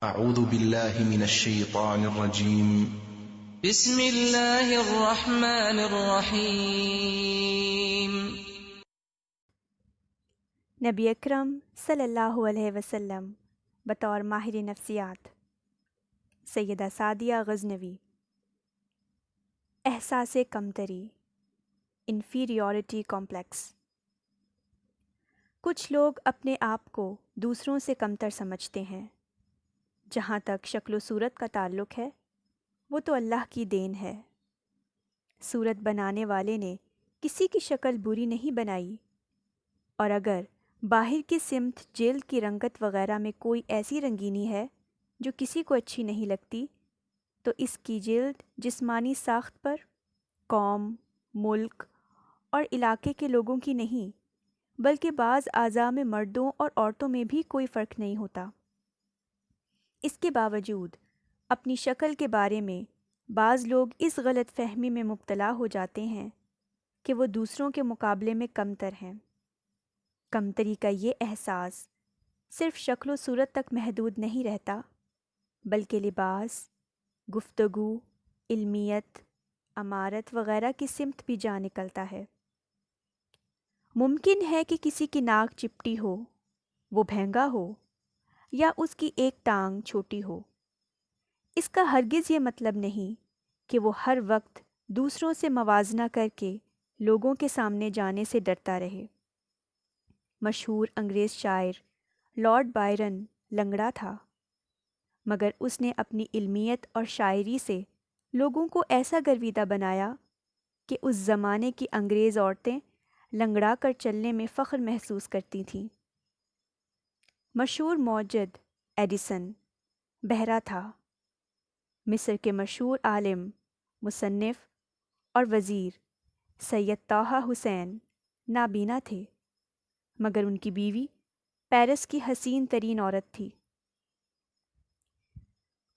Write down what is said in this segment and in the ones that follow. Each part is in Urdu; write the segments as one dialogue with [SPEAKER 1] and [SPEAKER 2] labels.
[SPEAKER 1] اعوذ باللہ من الشیطان الرجیم
[SPEAKER 2] بسم اللہ الرحمن الرحیم۔
[SPEAKER 3] نبی اکرم صلی اللہ علیہ وسلم بطور ماہر نفسیات۔ سیدہ سعدیہ غزنوی۔ احساس کمتری، انفیریورٹی کمپلیکس۔ کچھ لوگ اپنے آپ کو دوسروں سے کمتر سمجھتے ہیں۔ جہاں تک شکل و صورت کا تعلق ہے، وہ تو اللہ کی دین ہے۔ صورت بنانے والے نے کسی کی شکل بری نہیں بنائی، اور اگر باہر کی سمت جلد کی رنگت وغیرہ میں کوئی ایسی رنگینی ہے جو کسی کو اچھی نہیں لگتی، تو اس کی جلد جسمانی ساخت پر قوم، ملک اور علاقے کے لوگوں کی نہیں، بلکہ بعض اعضاء میں مردوں اور عورتوں میں بھی کوئی فرق نہیں ہوتا۔ اس کے باوجود اپنی شکل کے بارے میں بعض لوگ اس غلط فہمی میں مبتلا ہو جاتے ہیں کہ وہ دوسروں کے مقابلے میں کمتر ہیں۔ کمتری کا یہ احساس صرف شکل و صورت تک محدود نہیں رہتا، بلکہ لباس، گفتگو، علمیت، امارت وغیرہ کی سمت بھی جا نکلتا ہے۔ ممکن ہے کہ کسی کی ناک چپٹی ہو، وہ بھینگا ہو، یا اس کی ایک ٹانگ چھوٹی ہو۔ اس کا ہرگز یہ مطلب نہیں کہ وہ ہر وقت دوسروں سے موازنہ کر کے لوگوں کے سامنے جانے سے ڈرتا رہے۔ مشہور انگریز شاعر لارڈ بائرن لنگڑا تھا، مگر اس نے اپنی علمیت اور شاعری سے لوگوں کو ایسا گرویدہ بنایا کہ اس زمانے کی انگریز عورتیں لنگڑا کر چلنے میں فخر محسوس کرتی تھیں۔ مشہور موجد ایڈیسن بہرا تھا۔ مصر کے مشہور عالم، مصنف اور وزیر سید طٰہٰ حسین نابینا تھے، مگر ان کی بیوی پیرس کی حسین ترین عورت تھی۔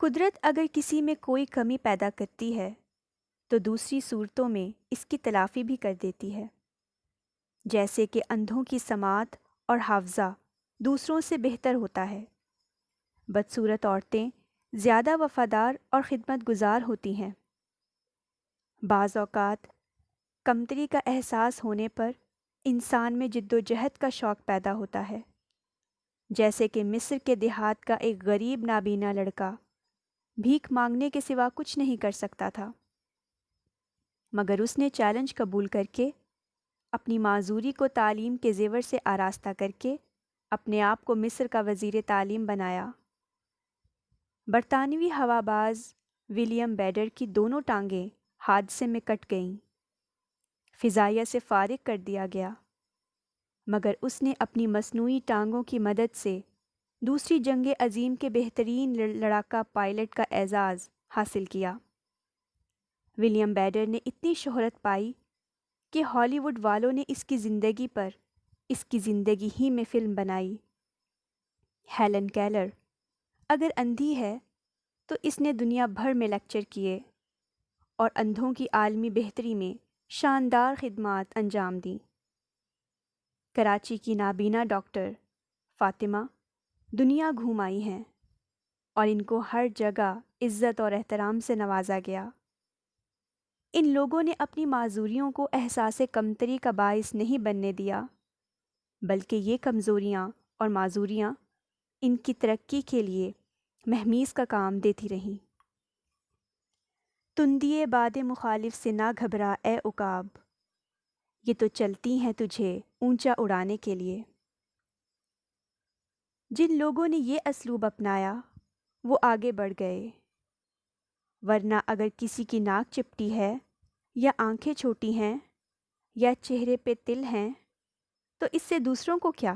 [SPEAKER 3] قدرت اگر کسی میں کوئی کمی پیدا کرتی ہے تو دوسری صورتوں میں اس کی تلافی بھی کر دیتی ہے، جیسے کہ اندھوں کی سماعت اور حافظہ دوسروں سے بہتر ہوتا ہے۔ بدصورت عورتیں زیادہ وفادار اور خدمت گزار ہوتی ہیں۔ بعض اوقات کمتری کا احساس ہونے پر انسان میں جد و جہد کا شوق پیدا ہوتا ہے، جیسے کہ مصر کے دیہات کا ایک غریب نابینا لڑکا بھیک مانگنے کے سوا کچھ نہیں کر سکتا تھا، مگر اس نے چیلنج قبول کر کے اپنی معذوری کو تعلیم کے زیور سے آراستہ کر کے اپنے آپ کو مصر کا وزیر تعلیم بنایا۔ برطانوی ہواباز ولیم بیڈر کی دونوں ٹانگیں حادثے میں کٹ گئیں، فضائیہ سے فارغ کر دیا گیا، مگر اس نے اپنی مصنوعی ٹانگوں کی مدد سے دوسری جنگ عظیم کے بہترین لڑاکا پائلٹ کا اعزاز حاصل کیا۔ ولیم بیڈر نے اتنی شہرت پائی کہ ہالی ووڈ والوں نے اس کی زندگی پر اس کی زندگی ہی میں فلم بنائی۔ ہیلن کیلر اگر اندھی ہے تو اس نے دنیا بھر میں لیکچر کیے اور اندھوں کی عالمی بہتری میں شاندار خدمات انجام دیں۔ کراچی کی نابینا ڈاکٹر فاطمہ دنیا گھوم آئی ہیں اور ان کو ہر جگہ عزت اور احترام سے نوازا گیا۔ ان لوگوں نے اپنی معذوریوں کو احساس کمتری کا باعث نہیں بننے دیا، بلکہ یہ کمزوریاں اور معذوریاں ان کی ترقی کے لیے مہمیز کا کام دیتی رہیں۔ تندیے باد مخالف سے نہ گھبرا اے عقاب، یہ تو چلتی ہیں تجھے اونچا اڑانے کے لیے۔ جن لوگوں نے یہ اسلوب اپنایا وہ آگے بڑھ گئے، ورنہ اگر کسی کی ناک چپٹی ہے یا آنکھیں چھوٹی ہیں یا چہرے پہ تل ہیں تو اس سے دوسروں کو کیا؟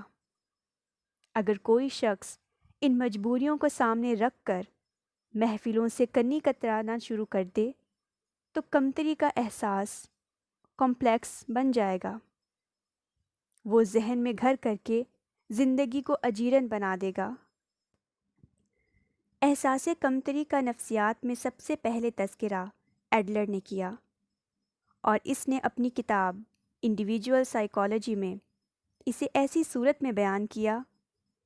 [SPEAKER 3] اگر کوئی شخص ان مجبوریوں کو سامنے رکھ کر محفلوں سے کنی کترانا شروع کر دے تو کمتری کا احساس کمپلیکس بن جائے گا۔ وہ ذہن میں گھر کر کے زندگی کو اجیرن بنا دے گا۔ احساس کمتری کا نفسیات میں سب سے پہلے تذکرہ ایڈلر نے کیا، اور اس نے اپنی کتاب انڈیویجول سائیکالوجی میں اسے ایسی صورت میں بیان کیا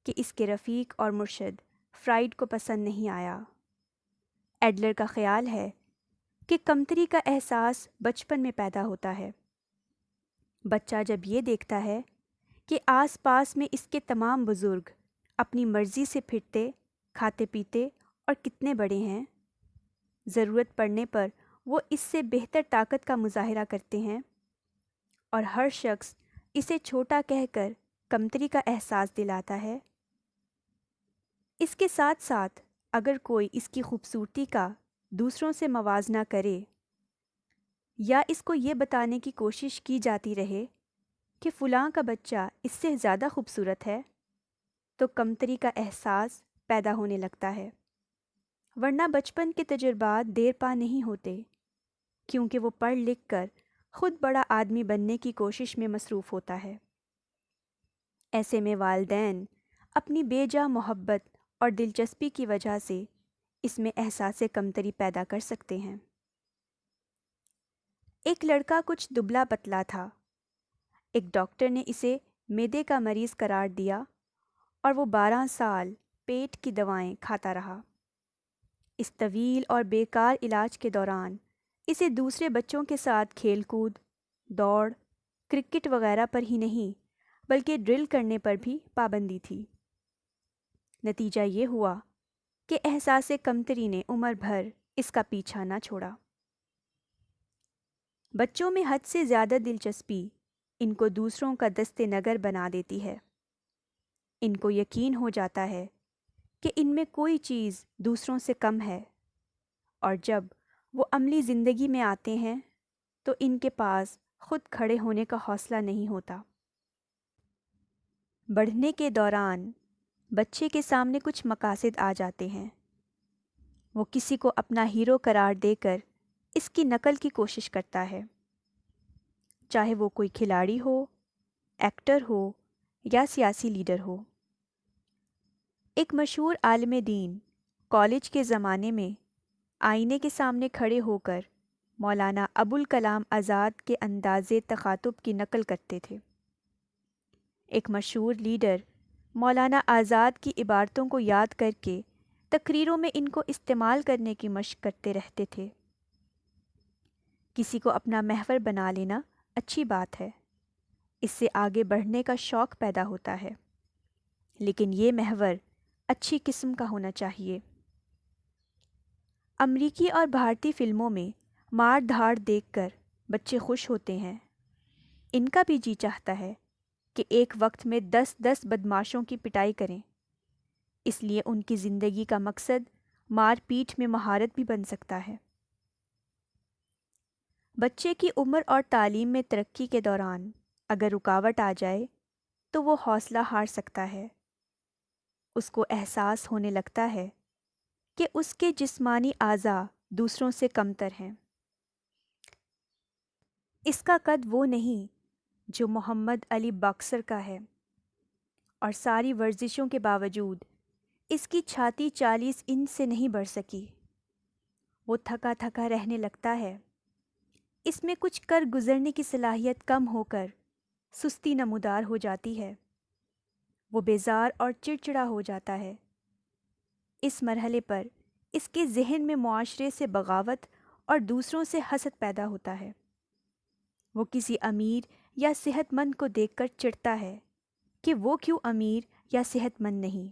[SPEAKER 3] کہ اس کے رفیق اور مرشد فرائڈ کو پسند نہیں آیا۔ ایڈلر کا خیال ہے کہ کمتری کا احساس بچپن میں پیدا ہوتا ہے۔ بچہ جب یہ دیکھتا ہے کہ آس پاس میں اس کے تمام بزرگ اپنی مرضی سے پھرتے، کھاتے پیتے اور کتنے بڑے ہیں، ضرورت پڑنے پر وہ اس سے بہتر طاقت کا مظاہرہ کرتے ہیں، اور ہر شخص اسے چھوٹا کہہ کر کمتری کا احساس دلاتا ہے، اس کے ساتھ ساتھ اگر کوئی اس کی خوبصورتی کا دوسروں سے موازنہ کرے یا اس کو یہ بتانے کی کوشش کی جاتی رہے کہ فلاں کا بچہ اس سے زیادہ خوبصورت ہے، تو کمتری کا احساس پیدا ہونے لگتا ہے۔ ورنہ بچپن کے تجربات دیر پا نہیں ہوتے، کیونکہ وہ پڑھ لکھ کر خود بڑا آدمی بننے کی کوشش میں مصروف ہوتا ہے۔ ایسے میں والدین اپنی بے جا محبت اور دلچسپی کی وجہ سے اس میں احساس کمتری پیدا کر سکتے ہیں۔ ایک لڑکا کچھ دبلا پتلا تھا۔ ایک ڈاکٹر نے اسے معدے کا مریض قرار دیا اور وہ 12 سال پیٹ کی دوائیں کھاتا رہا۔ اس طویل اور بیکار علاج کے دوران اسے دوسرے بچوں کے ساتھ کھیل کود، دوڑ، کرکٹ وغیرہ پر ہی نہیں بلکہ ڈرل کرنے پر بھی پابندی تھی۔ نتیجہ یہ ہوا کہ احساس کمتری نے عمر بھر اس کا پیچھا نہ چھوڑا۔ بچوں میں حد سے زیادہ دلچسپی ان کو دوسروں کا دست نگر بنا دیتی ہے۔ ان کو یقین ہو جاتا ہے کہ ان میں کوئی چیز دوسروں سے کم ہے، اور جب وہ عملی زندگی میں آتے ہیں تو ان کے پاس خود کھڑے ہونے کا حوصلہ نہیں ہوتا۔ بڑھنے کے دوران بچے کے سامنے کچھ مقاصد آ جاتے ہیں۔ وہ کسی کو اپنا ہیرو قرار دے کر اس کی نقل کی کوشش کرتا ہے، چاہے وہ کوئی کھلاڑی ہو، ایکٹر ہو یا سیاسی لیڈر ہو۔ ایک مشہور عالم دین کالج کے زمانے میں آئینے کے سامنے کھڑے ہو کر مولانا ابوالکلام آزاد کے انداز تخاطب کی نقل کرتے تھے۔ ایک مشہور لیڈر مولانا آزاد کی عبارتوں کو یاد کر کے تقریروں میں ان کو استعمال کرنے کی مشق کرتے رہتے تھے۔ کسی کو اپنا محور بنا لینا اچھی بات ہے، اس سے آگے بڑھنے کا شوق پیدا ہوتا ہے، لیکن یہ محور اچھی قسم کا ہونا چاہیے۔ امریکی اور بھارتی فلموں میں مار دھاڑ دیکھ کر بچے خوش ہوتے ہیں۔ ان کا بھی جی چاہتا ہے کہ ایک وقت میں 10 بدماشوں کی پٹائی کریں، اس لیے ان کی زندگی کا مقصد مار پیٹ میں مہارت بھی بن سکتا ہے۔ بچے کی عمر اور تعلیم میں ترقی کے دوران اگر رکاوٹ آ جائے تو وہ حوصلہ ہار سکتا ہے۔ اس کو احساس ہونے لگتا ہے کہ اس کے جسمانی اعضاء دوسروں سے کمتر ہیں۔ اس کا قد وہ نہیں جو محمد علی باکسر کا ہے، اور ساری ورزشوں کے باوجود اس کی چھاتی 40 انچ سے نہیں بڑھ سکی۔ وہ تھکا تھکا رہنے لگتا ہے۔ اس میں کچھ کر گزرنے کی صلاحیت کم ہو کر سستی نمودار ہو جاتی ہے۔ وہ بیزار اور چڑچڑا ہو جاتا ہے۔ اس مرحلے پر اس کے ذہن میں معاشرے سے بغاوت اور دوسروں سے حسد پیدا ہوتا ہے۔ وہ کسی امیر یا صحت مند کو دیکھ کر چڑھتا ہے کہ وہ کیوں امیر یا صحت مند نہیں۔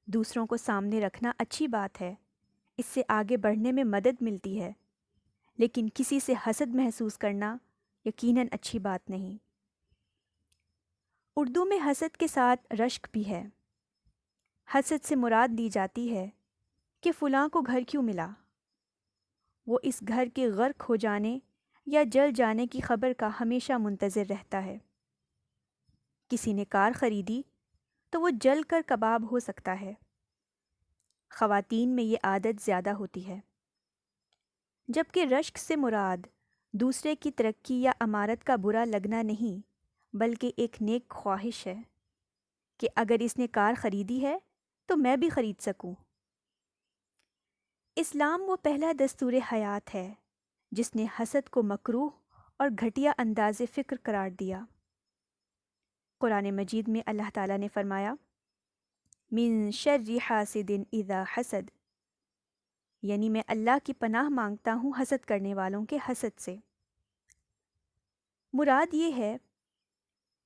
[SPEAKER 3] دوسروں کو سامنے رکھنا اچھی بات ہے، اس سے آگے بڑھنے میں مدد ملتی ہے، لیکن کسی سے حسد محسوس کرنا یقیناً اچھی بات نہیں۔ اردو میں حسد کے ساتھ رشک بھی ہے۔ حسد سے مراد دی جاتی ہے کہ فلاں کو گھر کیوں ملا؟ وہ اس گھر کے غرق ہو جانے یا جل جانے کی خبر کا ہمیشہ منتظر رہتا ہے۔ کسی نے کار خریدی تو وہ جل کر کباب ہو سکتا ہے۔ خواتین میں یہ عادت زیادہ ہوتی ہے، جبکہ رشک سے مراد دوسرے کی ترقی یا امارت کا برا لگنا نہیں بلکہ ایک نیک خواہش ہے کہ اگر اس نے کار خریدی ہے تو میں بھی خرید سکوں۔ اسلام وہ پہلا دستور حیات ہے جس نے حسد کو مکروہ اور گھٹیا انداز فکر قرار دیا۔ قرآن مجید میں اللہ تعالیٰ نے فرمایا، من شر حاسد اذا حسد، یعنی میں اللہ کی پناہ مانگتا ہوں حسد کرنے والوں کے حسد سے۔ مراد یہ ہے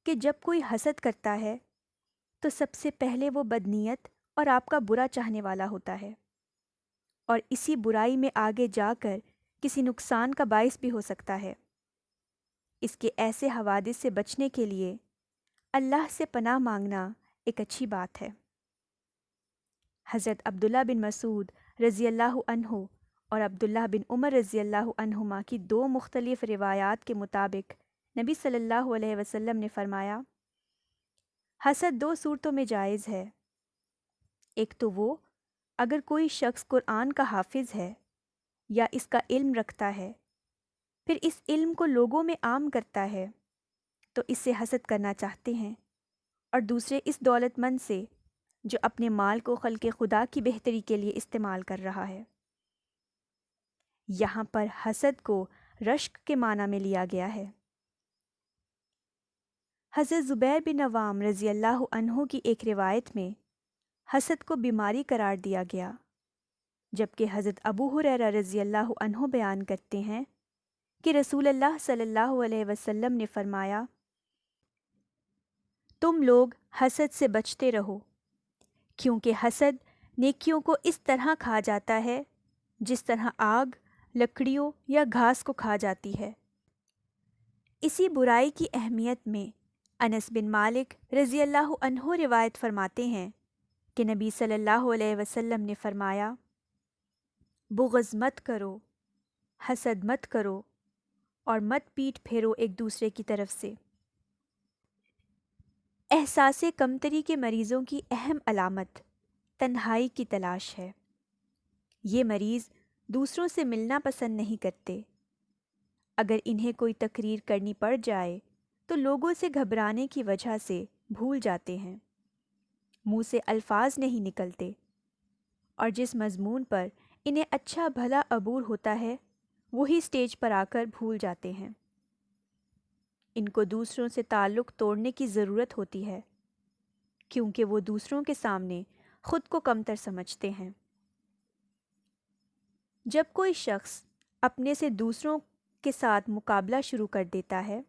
[SPEAKER 3] کہ جب کوئی حسد کرتا ہے تو سب سے پہلے وہ بدنیت اور آپ کا برا چاہنے والا ہوتا ہے، اور اسی برائی میں آگے جا کر کسی نقصان کا باعث بھی ہو سکتا ہے۔ اس کے ایسے حوادث سے بچنے کے لیے اللہ سے پناہ مانگنا ایک اچھی بات ہے۔ حضرت عبداللہ بن مسعود رضی اللہ عنہ اور عبداللہ بن عمر رضی اللہ عنہما کی دو مختلف روایات کے مطابق نبی صلی اللہ علیہ وسلم نے فرمایا، حسد دو صورتوں میں جائز ہے۔ ایک تو وہ اگر کوئی شخص قرآن کا حافظ ہے یا اس کا علم رکھتا ہے، پھر اس علم کو لوگوں میں عام کرتا ہے تو اس سے حسد کرنا چاہتے ہیں، اور دوسرے اس دولت مند سے جو اپنے مال کو خلق خدا کی بہتری کے لیے استعمال کر رہا ہے۔ یہاں پر حسد کو رشک کے معنی میں لیا گیا ہے۔ حضرت زبیر بن عوام رضی اللہ عنہ کی ایک روایت میں حسد کو بیماری قرار دیا گیا، جبکہ حضرت ابو ہریرہ رضی اللہ عنہ بیان کرتے ہیں کہ رسول اللہ صلی اللہ علیہ وسلم نے فرمایا، تم لوگ حسد سے بچتے رہو، کیونکہ حسد نیکیوں کو اس طرح کھا جاتا ہے جس طرح آگ لکڑیوں یا گھاس کو کھا جاتی ہے۔ اسی برائی کی اہمیت میں انس بن مالک رضی اللہ عنہ روایت فرماتے ہیں کہ نبی صلی اللہ علیہ وسلم نے فرمایا، بغض مت کرو، حسد مت کرو، اور مت پیٹ پھیرو ایک دوسرے کی طرف سے۔ احساس کمتری کے مریضوں کی اہم علامت تنہائی کی تلاش ہے۔ یہ مریض دوسروں سے ملنا پسند نہیں کرتے۔ اگر انہیں کوئی تقریر کرنی پڑ جائے تو لوگوں سے گھبرانے کی وجہ سے بھول جاتے ہیں، منہ سے الفاظ نہیں نکلتے، اور جس مضمون پر انہیں اچھا بھلا عبور ہوتا ہے وہی سٹیج پر آ کر بھول جاتے ہیں۔ ان کو دوسروں سے تعلق توڑنے کی ضرورت ہوتی ہے، کیونکہ وہ دوسروں کے سامنے خود کو کمتر سمجھتے ہیں۔ جب کوئی شخص اپنے سے دوسروں کے ساتھ مقابلہ شروع کر دیتا ہے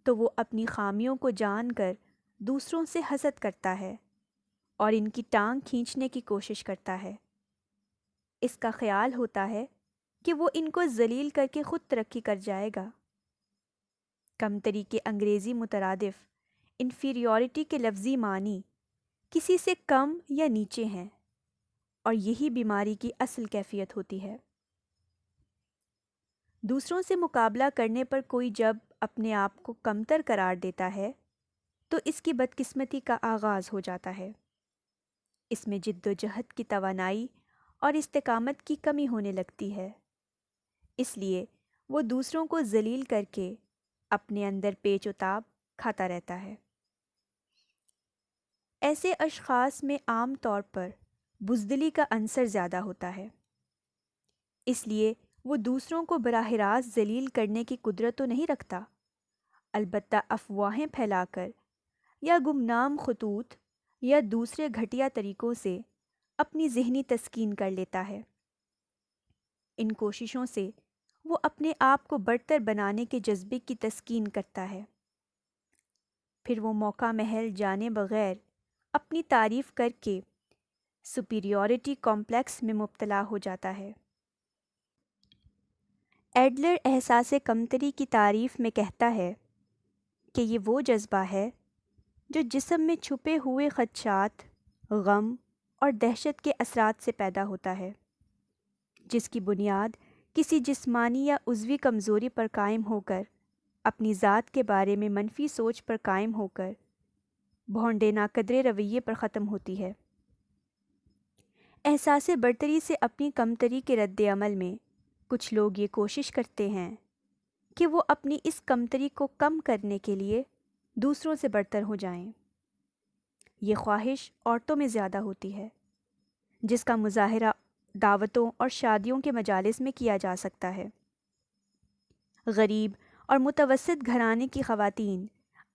[SPEAKER 3] تو وہ اپنی خامیوں کو جان کر دوسروں سے حسد کرتا ہے اور ان کی ٹانگ کھینچنے کی کوشش کرتا ہے۔ اس کا خیال ہوتا ہے کہ وہ ان کو ذلیل کر کے خود ترقی کر جائے گا۔ کمتری کے انگریزی مترادف انفیریورٹی کے لفظی معنی کسی سے کم یا نیچے ہیں، اور یہی بیماری کی اصل کیفیت ہوتی ہے۔ دوسروں سے مقابلہ کرنے پر کوئی جب اپنے آپ کو کمتر قرار دیتا ہے تو اس کی بدقسمتی کا آغاز ہو جاتا ہے۔ اس میں جد و جہد کی توانائی اور استقامت کی کمی ہونے لگتی ہے، اس لیے وہ دوسروں کو ذلیل کر کے اپنے اندر پیچ و تاب کھاتا رہتا ہے۔ ایسے اشخاص میں عام طور پر بزدلی کا عنصر زیادہ ہوتا ہے، اس لیے وہ دوسروں کو براہ راست ذلیل کرنے کی قدرت تو نہیں رکھتا، البتہ افواہیں پھیلا کر یا گمنام خطوط یا دوسرے گھٹیا طریقوں سے اپنی ذہنی تسکین کر لیتا ہے۔ ان کوششوں سے وہ اپنے آپ کو برتر بنانے کے جذبے کی تسکین کرتا ہے، پھر وہ موقع محل جانے بغیر اپنی تعریف کر کے سپیریورٹی کمپلیکس میں مبتلا ہو جاتا ہے۔ ایڈلر احساس کمتری کی تعریف میں کہتا ہے کہ یہ وہ جذبہ ہے جو جسم میں چھپے ہوئے خدشات، غم اور دہشت کے اثرات سے پیدا ہوتا ہے، جس کی بنیاد کسی جسمانی یا عضوی کمزوری پر قائم ہو کر، اپنی ذات کے بارے میں منفی سوچ پر قائم ہو کر، بھونڈے ناقدرے رویے پر ختم ہوتی ہے۔ احساس برتری سے اپنی کمتری کے رد عمل میں کچھ لوگ یہ کوشش کرتے ہیں کہ وہ اپنی اس کمتری کو کم کرنے کے لیے دوسروں سے برتر ہو جائیں۔ یہ خواہش عورتوں میں زیادہ ہوتی ہے، جس کا مظاہرہ دعوتوں اور شادیوں کے مجالس میں کیا جا سکتا ہے۔ غریب اور متوسط گھرانے کی خواتین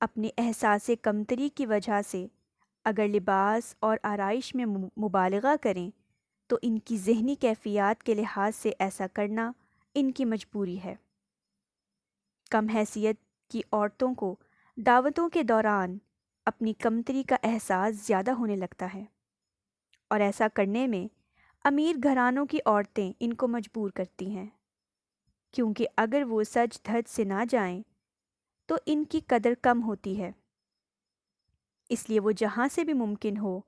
[SPEAKER 3] اپنے احساس کمتری کی وجہ سے اگر لباس اور آرائش میں مبالغہ کریں تو ان کی ذہنی کیفیات کے لحاظ سے ایسا کرنا ان کی مجبوری ہے۔ کم حیثیت کی عورتوں کو دعوتوں کے دوران اپنی کمتری کا احساس زیادہ ہونے لگتا ہے، اور ایسا کرنے میں امیر گھرانوں کی عورتیں ان کو مجبور کرتی ہیں، کیونکہ اگر وہ سج دھج سے نہ جائیں تو ان کی قدر کم ہوتی ہے، اس لیے وہ جہاں سے بھی ممکن ہو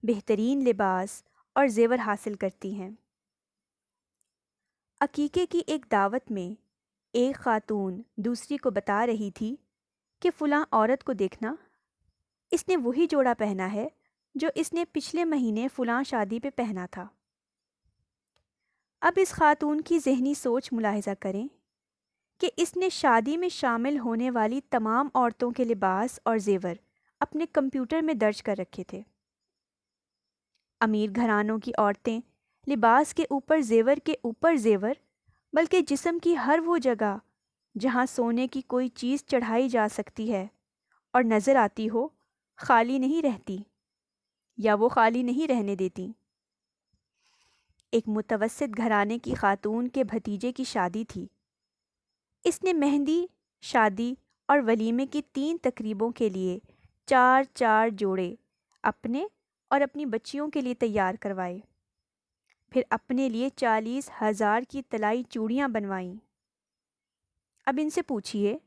[SPEAKER 3] بہترین لباس اور زیور حاصل کرتی ہیں۔ عقیقے کی ایک دعوت میں ایک خاتون دوسری کو بتا رہی تھی کہ فلاں عورت کو دیکھنا، اس نے وہی جوڑا پہنا ہے جو اس نے پچھلے مہینے فلاں شادی پہ پہنا تھا۔ اب اس خاتون کی ذہنی سوچ ملاحظہ کریں کہ اس نے شادی میں شامل ہونے والی تمام عورتوں کے لباس اور زیور اپنے کمپیوٹر میں درج کر رکھے تھے۔ امیر گھرانوں کی عورتیں لباس کے اوپر زیور بلکہ جسم کی ہر وہ جگہ جہاں سونے کی کوئی چیز چڑھائی جا سکتی ہے اور نظر آتی ہو خالی نہیں رہتی، یا وہ خالی نہیں رہنے دیتی۔ ایک متوسط گھرانے کی خاتون کے بھتیجے کی شادی تھی۔ اس نے مہندی، شادی اور ولیمے کی 3 تقریبوں کے لیے 4 جوڑے اپنے اور اپنی بچیوں کے لیے تیار کروائے، پھر اپنے لیے 40,000 کی طلائی چوڑیاں بنوائیں۔ اب ان سے پوچھئے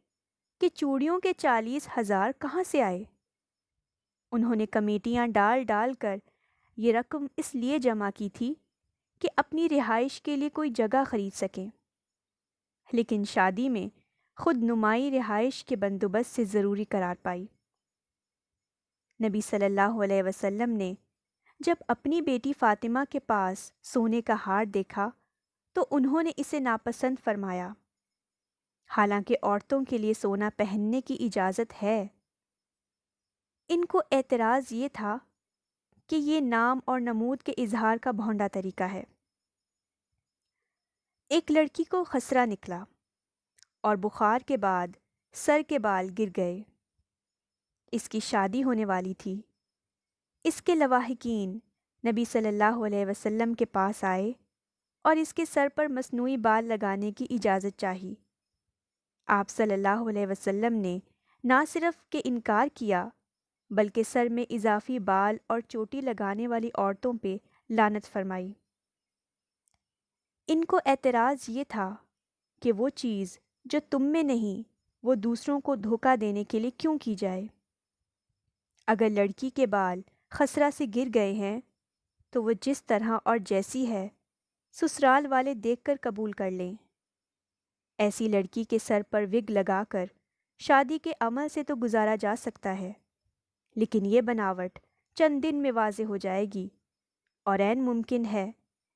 [SPEAKER 3] کہ چوڑیوں کے 40,000 کہاں سے آئے؟ انہوں نے کمیٹیاں ڈال کر یہ رقم اس لیے جمع کی تھی کہ اپنی رہائش کے لیے کوئی جگہ خرید سکیں، لیکن شادی میں خود نمائی رہائش کے بندوبست سے ضروری قرار پائی۔ نبی صلی اللہ علیہ وسلم نے جب اپنی بیٹی فاطمہ کے پاس سونے کا ہار دیکھا تو انہوں نے اسے ناپسند فرمایا، حالانکہ عورتوں کے لیے سونا پہننے کی اجازت ہے۔ ان کو اعتراض یہ تھا کہ یہ نام اور نمود کے اظہار کا بھونڈا طریقہ ہے۔ ایک لڑکی کو خسرہ نکلا اور بخار کے بعد سر کے بال گر گئے۔ اس کی شادی ہونے والی تھی۔ اس کے لواحقین نبی صلی اللہ علیہ وسلم کے پاس آئے اور اس کے سر پر مصنوعی بال لگانے کی اجازت چاہی۔ آپ صلی اللہ علیہ وسلم نے نہ صرف کہ انکار کیا بلکہ سر میں اضافی بال اور چوٹی لگانے والی عورتوں پہ لعنت فرمائی۔ ان کو اعتراض یہ تھا کہ وہ چیز جو تم میں نہیں وہ دوسروں کو دھوکہ دینے کے لیے کیوں کی جائے؟ اگر لڑکی کے بال خسرہ سے گر گئے ہیں تو وہ جس طرح اور جیسی ہے سسرال والے دیکھ کر قبول کر لیں۔ ایسی لڑکی کے سر پر وگ لگا کر شادی کے عمل سے تو گزارا جا سکتا ہے، لیکن یہ بناوٹ چند دن میں واضح ہو جائے گی اور عین ممکن ہے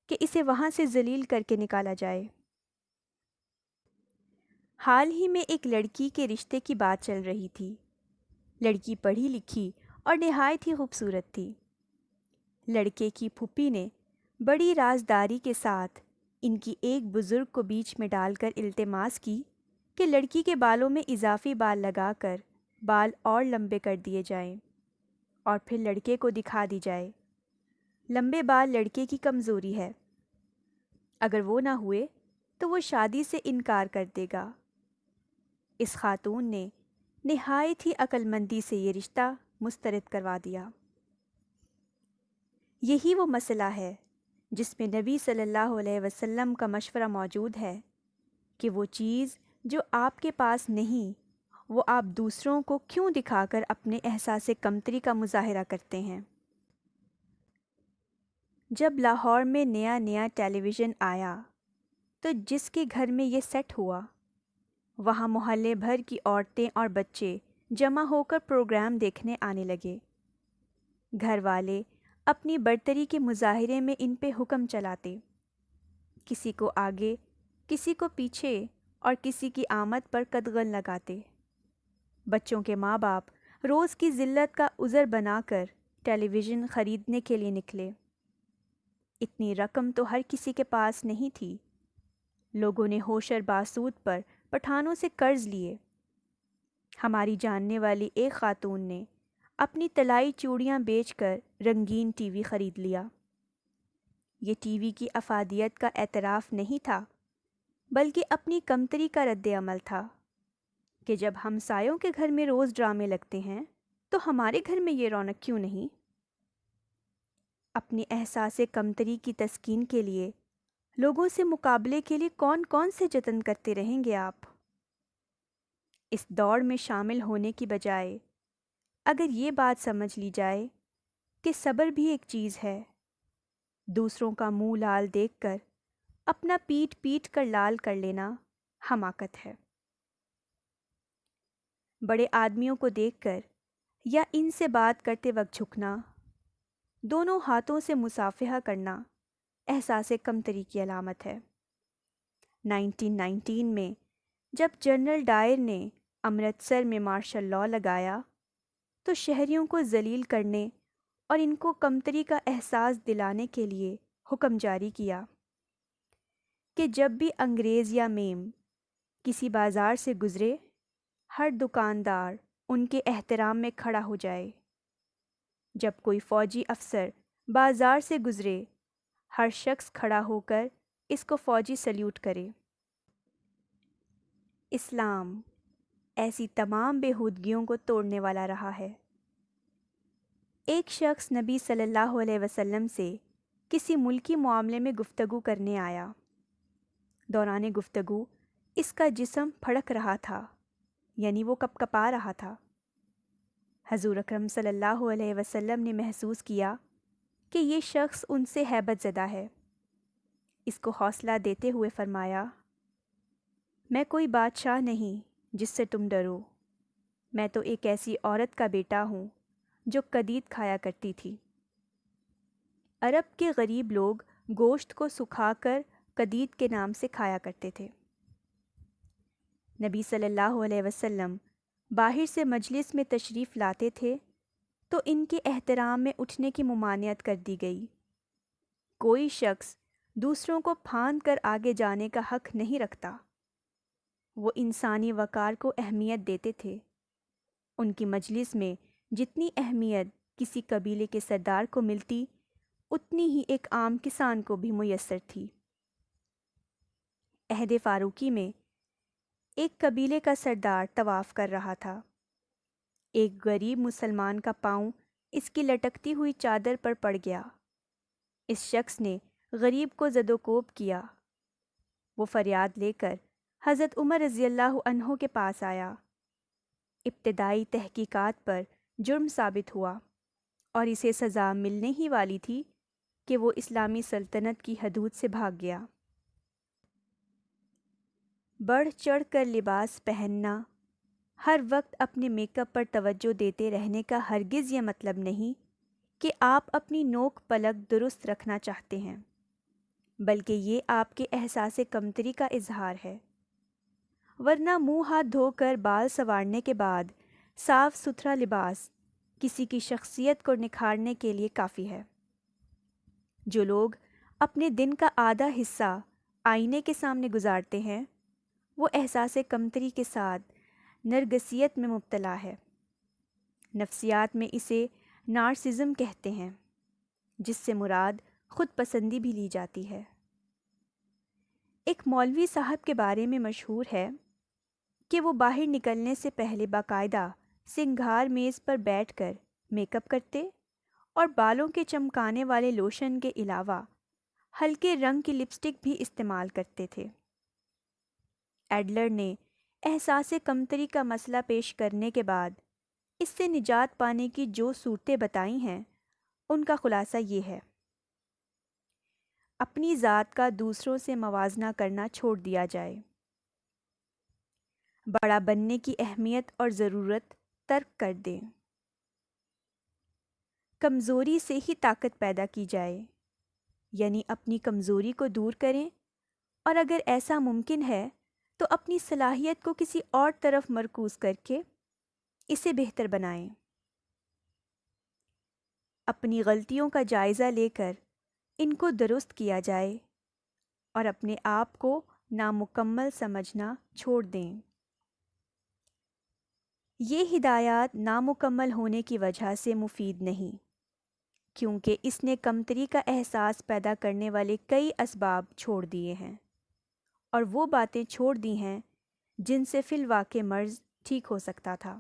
[SPEAKER 3] کہ اسے وہاں سے ذلیل کر کے نکالا جائے۔ حال ہی میں ایک لڑکی کے رشتے کی بات چل رہی تھی۔ لڑکی پڑھی لکھی اور نہایت ہی خوبصورت تھی۔ لڑکے کی پھوپھی نے بڑی رازداری کے ساتھ ان کی ایک بزرگ کو بیچ میں ڈال کر التماس کی کہ لڑکی کے بالوں میں اضافی بال لگا کر بال اور لمبے کر دیے جائیں اور پھر لڑکے کو دکھا دی جائے۔ لمبے بال لڑکے کی کمزوری ہے، اگر وہ نہ ہوئے تو وہ شادی سے انکار کر دے گا۔ اس خاتون نے نہایت ہی عقل مندی سے یہ رشتہ مسترد کروا دیا۔ یہی وہ مسئلہ ہے جس میں نبی صلی اللہ علیہ وسلم کا مشورہ موجود ہے کہ وہ چیز جو آپ کے پاس نہیں وہ آپ دوسروں کو کیوں دکھا کر اپنے احساس کمتری کا مظاہرہ کرتے ہیں۔ جب لاہور میں نیا ٹیلی ویژن آیا تو جس کے گھر میں یہ سیٹ ہوا وہاں محلے بھر کی عورتیں اور بچے جمع ہو کر پروگرام دیکھنے آنے لگے۔ گھر والے اپنی برتری کے مظاہرے میں ان پہ حکم چلاتے، کسی کو آگے کسی کو پیچھے اور کسی کی آمد پر قدغن لگاتے۔ بچوں کے ماں باپ روز کی ذلت کا عذر بنا کر ٹیلی ویژن خریدنے کے لیے نکلے۔ اتنی رقم تو ہر کسی کے پاس نہیں تھی۔ لوگوں نے ہوشر باسود پر پٹھانوں سے قرض لیے۔ ہماری جاننے والی ایک خاتون نے اپنی طلائی چوڑیاں بیچ کر رنگین ٹی وی خرید لیا۔ یہ ٹی وی کی افادیت کا اعتراف نہیں تھا، بلکہ اپنی کمتری کا رد عمل تھا کہ جب ہمسایوں کے گھر میں روز ڈرامے لگتے ہیں تو ہمارے گھر میں یہ رونق کیوں نہیں؟ اپنے احساس کمتری کی تسکین کے لیے لوگوں سے مقابلے کے لیے کون کون سے جتن کرتے رہیں گے آپ؟ اس دوڑ میں شامل ہونے کی بجائے اگر یہ بات سمجھ لی جائے کہ صبر بھی ایک چیز ہے، دوسروں کا منہ لال دیکھ کر اپنا پیٹ پیٹ کر لال کر لینا حماقت ہے۔ بڑے آدمیوں کو دیکھ کر یا ان سے بات کرتے وقت جھکنا، دونوں ہاتھوں سے مصافحہ کرنا احساس کمتری کی علامت ہے۔ 1919 میں جب جنرل ڈائر نے امرتسر میں مارشل لاء لگایا تو شہریوں کو ذلیل کرنے اور ان کو کمتری کا احساس دلانے کے لیے حکم جاری کیا کہ جب بھی انگریز یا میم کسی بازار سے گزرے، ہر دکاندار ان کے احترام میں کھڑا ہو جائے۔ جب کوئی فوجی افسر بازار سے گزرے، ہر شخص کھڑا ہو کر اس کو فوجی سلیوٹ کرے۔ اسلام ایسی تمام بےہودگیوں کو توڑنے والا رہا ہے۔ ایک شخص نبی صلی اللہ علیہ وسلم سے کسی ملکی معاملے میں گفتگو کرنے آیا۔ دوران گفتگو اس کا جسم پھڑک رہا تھا، یعنی وہ کپ کپا رہا تھا۔ حضور اکرم صلی اللہ علیہ وسلم نے محسوس کیا کہ یہ شخص ان سے ہیبت زدہ ہے۔ اس کو حوصلہ دیتے ہوئے فرمایا، میں کوئی بادشاہ نہیں جس سے تم ڈرو، میں تو ایک ایسی عورت کا بیٹا ہوں جو قدید کھایا کرتی تھی۔ عرب کے غریب لوگ گوشت کو سکھا کر قدید کے نام سے کھایا کرتے تھے۔ نبی صلی اللہ علیہ وسلم باہر سے مجلس میں تشریف لاتے تھے تو ان کے احترام میں اٹھنے کی ممانعت کر دی گئی۔ کوئی شخص دوسروں کو پھاند کر آگے جانے کا حق نہیں رکھتا۔ وہ انسانی وقار کو اہمیت دیتے تھے۔ ان کی مجلس میں جتنی اہمیت کسی قبیلے کے سردار کو ملتی، اتنی ہی ایک عام کسان کو بھی میسر تھی۔ عہد فاروقی میں ایک قبیلے کا سردار طواف کر رہا تھا۔ ایک غریب مسلمان کا پاؤں اس کی لٹکتی ہوئی چادر پر پڑ گیا۔ اس شخص نے غریب کو زد و کوب کیا۔ وہ فریاد لے کر حضرت عمر رضی اللہ عنہ کے پاس آیا۔ ابتدائی تحقیقات پر جرم ثابت ہوا اور اسے سزا ملنے ہی والی تھی کہ وہ اسلامی سلطنت کی حدود سے بھاگ گیا۔ بڑھ چڑھ کر لباس پہننا، ہر وقت اپنے میک اپ پر توجہ دیتے رہنے کا ہرگز یہ مطلب نہیں کہ آپ اپنی نوک پلک درست رکھنا چاہتے ہیں، بلکہ یہ آپ کے احساس کمتری کا اظہار ہے۔ ورنہ منہ ہاتھ دھو کر بال سنوارنے کے بعد صاف ستھرا لباس کسی کی شخصیت کو نکھارنے کے لیے کافی ہے۔ جو لوگ اپنے دن کا آدھا حصہ آئینے کے سامنے گزارتے ہیں، وہ احساس کمتری کے ساتھ نرگسیت میں مبتلا ہے۔ نفسیات میں اسے نارسزم کہتے ہیں، جس سے مراد خود پسندی بھی لی جاتی ہے۔ ایک مولوی صاحب کے بارے میں مشہور ہے کہ وہ باہر نکلنے سے پہلے باقاعدہ سنگھار میز پر بیٹھ کر میک اپ کرتے اور بالوں کے چمکانے والے لوشن کے علاوہ ہلکے رنگ کی لپسٹک بھی استعمال کرتے تھے۔ ایڈلر نے احساس کمتری کا مسئلہ پیش کرنے کے بعد اس سے نجات پانے کی جو صورتیں بتائی ہیں، ان کا خلاصہ یہ ہے: اپنی ذات کا دوسروں سے موازنہ کرنا چھوڑ دیا جائے، بڑا بننے کی اہمیت اور ضرورت ترک کر دیں، کمزوری سے ہی طاقت پیدا کی جائے، یعنی اپنی کمزوری کو دور کریں، اور اگر ایسا ممکن ہے تو اپنی صلاحیت کو کسی اور طرف مرکوز کر کے اسے بہتر بنائیں۔ اپنی غلطیوں کا جائزہ لے کر ان کو درست کیا جائے اور اپنے آپ کو نامکمل سمجھنا چھوڑ دیں۔ یہ ہدایات نامکمل ہونے کی وجہ سے مفید نہیں، کیونکہ اس نے کمتری کا احساس پیدا کرنے والے کئی اسباب چھوڑ دیے ہیں، اور وہ باتیں چھوڑ دی ہیں جن سے فی الواقع مرض ٹھیک ہو سکتا تھا۔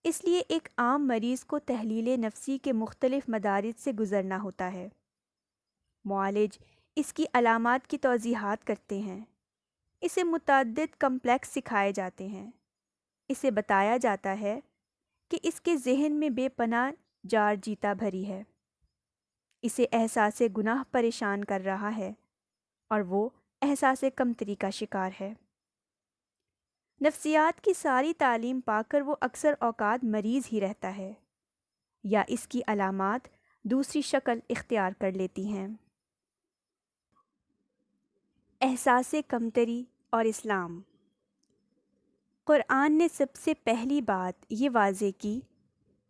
[SPEAKER 3] اس لیے ایک عام مریض کو تحلیل نفسی کے مختلف مدارج سے گزرنا ہوتا ہے۔ معالج اس کی علامات کی توضیحات کرتے ہیں، اسے متعدد کمپلیکس سکھائے جاتے ہیں، اسے بتایا جاتا ہے کہ اس کے ذہن میں بے پناہ جار جیتا بھری ہے، اسے احساس گناہ پریشان کر رہا ہے اور وہ احساس کمتری کا شکار ہے۔ نفسیات کی ساری تعلیم پا کر وہ اکثر اوقات مریض ہی رہتا ہے، یا اس کی علامات دوسری شکل اختیار کر لیتی ہیں۔ احساس کمتری اور اسلام۔ قرآن نے سب سے پہلی بات یہ واضح کی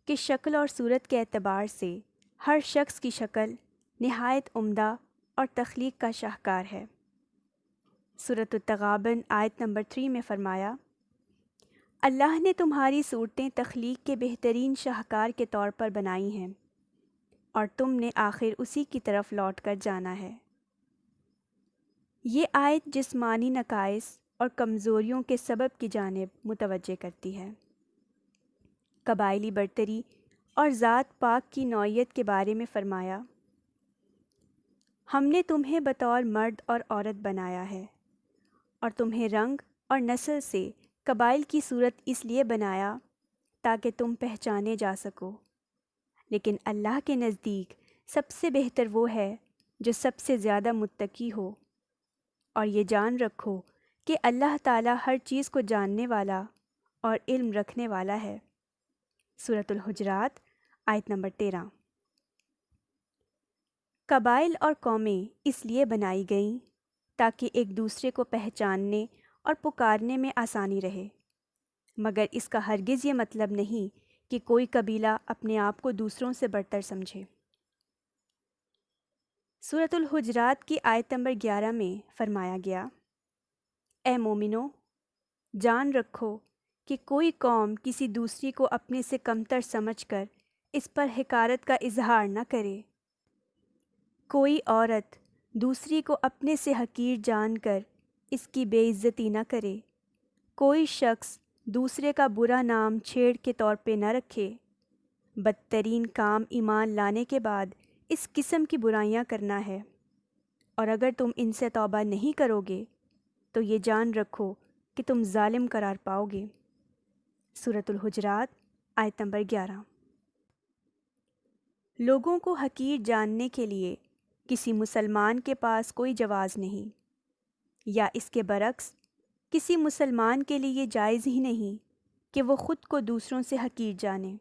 [SPEAKER 3] کہ شکل اور صورت کے اعتبار سے ہر شخص کی شکل نہایت عمدہ اور تخلیق کا شاہکار ہے۔ سورۃ التغابن آیت نمبر 3 میں فرمایا، اللہ نے تمہاری صورتیں تخلیق کے بہترین شاہکار کے طور پر بنائی ہیں، اور تم نے آخر اسی کی طرف لوٹ کر جانا ہے۔ یہ آیت جسمانی نقائص اور کمزوریوں کے سبب کی جانب متوجہ کرتی ہے۔ قبائلی برتری اور ذات پاک کی نوعیت کے بارے میں فرمایا، ہم نے تمہیں بطور مرد اور عورت بنایا ہے، اور تمہیں رنگ اور نسل سے قبائل کی صورت اس لیے بنایا تاکہ تم پہچانے جا سکو، لیکن اللہ کے نزدیک سب سے بہتر وہ ہے جو سب سے زیادہ متقی ہو، اور یہ جان رکھو کہ اللہ تعالیٰ ہر چیز کو جاننے والا اور علم رکھنے والا ہے۔ سورۃ الحجرات آیت نمبر 13۔ قبائل اور قومیں اس لیے بنائی گئیں تاکہ ایک دوسرے کو پہچاننے اور پکارنے میں آسانی رہے، مگر اس کا ہرگز یہ مطلب نہیں کہ کوئی قبیلہ اپنے آپ کو دوسروں سے برتر سمجھے۔ سورۃ الحجرات کی آیت نمبر 11 میں فرمایا گیا، اے مومنو، جان رکھو کہ کوئی قوم کسی دوسری کو اپنے سے کمتر سمجھ کر اس پر حقارت کا اظہار نہ کرے، کوئی عورت دوسری کو اپنے سے حقیر جان کر اس کی بے عزتی نہ کرے، کوئی شخص دوسرے کا برا نام چھیڑ کے طور پہ نہ رکھے، بدترین کام ایمان لانے کے بعد اس قسم کی برائیاں کرنا ہے، اور اگر تم ان سے توبہ نہیں کرو گے تو یہ جان رکھو کہ تم ظالم قرار پاؤ گے۔ سورۃ الحجرات آیت نمبر 11۔ لوگوں کو حقیر جاننے کے لیے کسی مسلمان کے پاس کوئی جواز نہیں، یا اس کے برعکس کسی مسلمان کے لیے یہ جائز ہی نہیں کہ وہ خود کو دوسروں سے حقیر جانے۔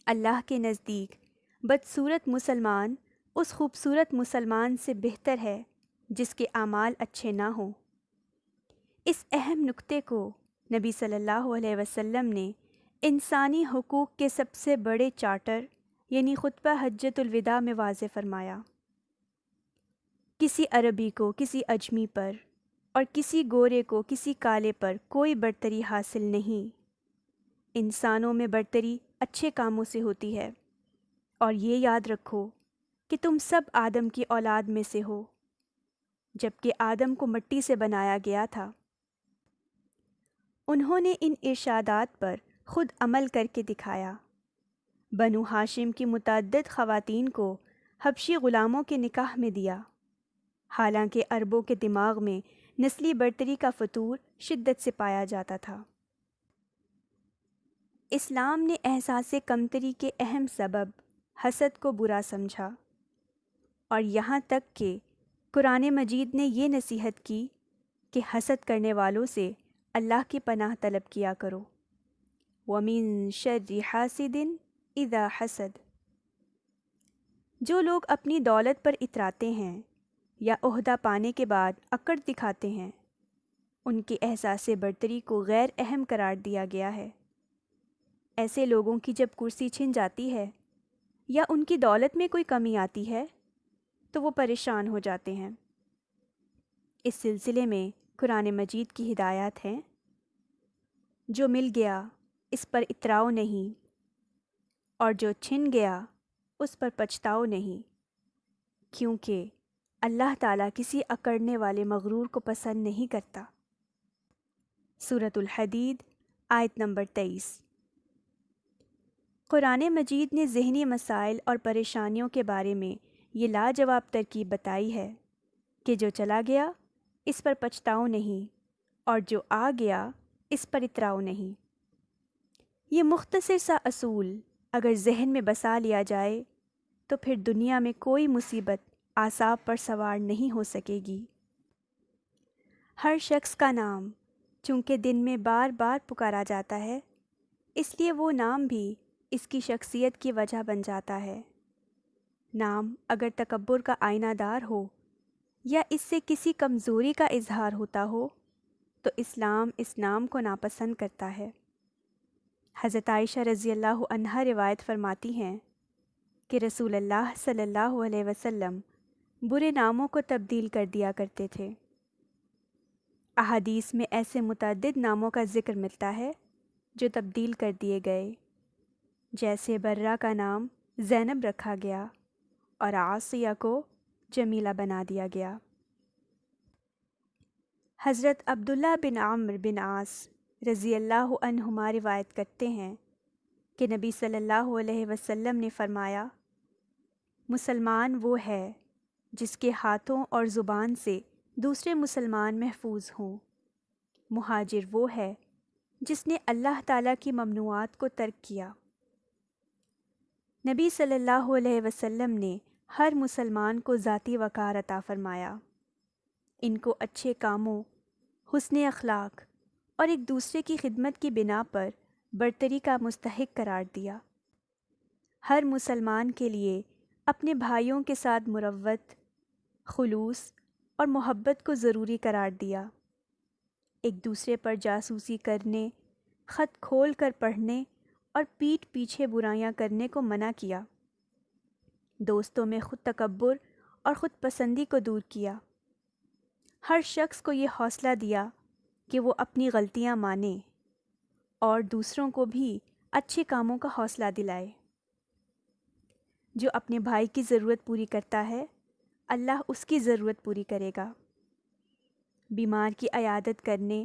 [SPEAKER 3] اللہ کے نزدیک بدصورت مسلمان اس خوبصورت مسلمان سے بہتر ہے جس کے اعمال اچھے نہ ہوں۔ اس اہم نکتے کو نبی صلی اللہ علیہ وسلم نے انسانی حقوق کے سب سے بڑے چارٹر یعنی خطبہ حجۃ الوداع میں واضح فرمایا، کسی عربی کو کسی اجمی پر اور کسی گورے کو کسی کالے پر کوئی برتری حاصل نہیں۔ انسانوں میں برتری اچھے کاموں سے ہوتی ہے، اور یہ یاد رکھو کہ تم سب آدم کی اولاد میں سے ہو، جبکہ آدم کو مٹی سے بنایا گیا تھا۔ انہوں نے ان ارشادات پر خود عمل کر کے دکھایا۔ بنو ہاشم کی متعدد خواتین کو حبشی غلاموں کے نکاح میں دیا، حالانکہ عربوں کے دماغ میں نسلی برتری کا فطور شدت سے پایا جاتا تھا۔ اسلام نے احساس کمتری کے اہم سبب حسد کو برا سمجھا، اور یہاں تک کہ قرآن مجید نے یہ نصیحت کی کہ حسد کرنے والوں سے اللہ کی پناہ طلب کیا کرو۔ وَمِن شَرِّ حَاسِدٍ اِذَا حَسَد۔ جو لوگ اپنی دولت پر اتراتے ہیں یا عہدہ پانے کے بعد اکڑ دکھاتے ہیں، ان کے احساس برتری کو غیر اہم قرار دیا گیا ہے۔ ایسے لوگوں کی جب کرسی چھن جاتی ہے یا ان کی دولت میں کوئی کمی آتی ہے تو وہ پریشان ہو جاتے ہیں۔ اس سلسلے میں قرآن مجید کی ہدایات ہیں، جو مل گیا اس پر اتراؤ نہیں، اور جو چھن گیا اس پر پچھتاؤ نہیں، کیونکہ اللہ تعالیٰ کسی اکڑنے والے مغرور کو پسند نہیں کرتا۔ سورۃ الحدید آیت نمبر 23۔ قرآن مجید نے ذہنی مسائل اور پریشانیوں کے بارے میں یہ لاجواب ترکیب بتائی ہے کہ جو چلا گیا اس پر پچھتاؤ نہیں، اور جو آ گیا اس پر اتراؤ نہیں۔ یہ مختصر سا اصول اگر ذہن میں بسا لیا جائے تو پھر دنیا میں کوئی مصیبت اعصاب پر سوار نہیں ہو سکے گی۔ ہر شخص کا نام چونکہ دن میں بار بار پکارا جاتا ہے، اس لیے وہ نام بھی اس کی شخصیت کی وجہ بن جاتا ہے۔ نام اگر تکبر کا آئینہ دار ہو یا اس سے کسی کمزوری کا اظہار ہوتا ہو تو اسلام اس نام کو ناپسند کرتا ہے۔ حضرت عائشہ رضی اللہ عنہا روایت فرماتی ہیں کہ رسول اللہ صلی اللہ علیہ وسلم برے ناموں کو تبدیل کر دیا کرتے تھے۔ احادیث میں ایسے متعدد ناموں کا ذکر ملتا ہے جو تبدیل کر دیے گئے، جیسے برہ کا نام زینب رکھا گیا اور عاصیہ کو جمیلہ بنا دیا گیا۔ حضرت عبداللہ بن عمرو بن عاص رضی اللہ عنہما روایت کرتے ہیں کہ نبی صلی اللہ علیہ وسلم نے فرمایا، مسلمان وہ ہے جس کے ہاتھوں اور زبان سے دوسرے مسلمان محفوظ ہوں۔ مہاجر وہ ہے جس نے اللہ تعالیٰ کی ممنوعات کو ترک کیا۔ نبی صلی اللہ علیہ وسلم نے ہر مسلمان کو ذاتی وقار عطا فرمایا، ان کو اچھے کاموں، حسن اخلاق اور ایک دوسرے کی خدمت کی بنا پر برتری کا مستحق قرار دیا۔ ہر مسلمان کے لیے اپنے بھائیوں کے ساتھ مروت، خلوص اور محبت کو ضروری قرار دیا۔ ایک دوسرے پر جاسوسی کرنے، خط کھول کر پڑھنے اور پیٹھ پیچھے برائیاں کرنے کو منع کیا۔ دوستوں میں خود تکبر اور خود پسندی کو دور کیا۔ ہر شخص کو یہ حوصلہ دیا کہ وہ اپنی غلطیاں مانے اور دوسروں کو بھی اچھے کاموں کا حوصلہ دلائے۔ جو اپنے بھائی کی ضرورت پوری کرتا ہے، اللہ اس کی ضرورت پوری کرے گا۔ بیمار کی عیادت کرنے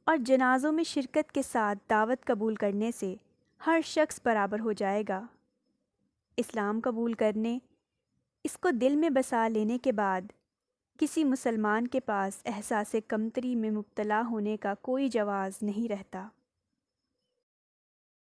[SPEAKER 3] اور جنازوں میں شرکت کے ساتھ دعوت قبول کرنے سے ہر شخص برابر ہو جائے گا۔ اسلام قبول کرنے، اس کو دل میں بسا لینے کے بعد کسی مسلمان کے پاس احساس کمتری میں مبتلا ہونے کا کوئی جواز نہیں رہتا۔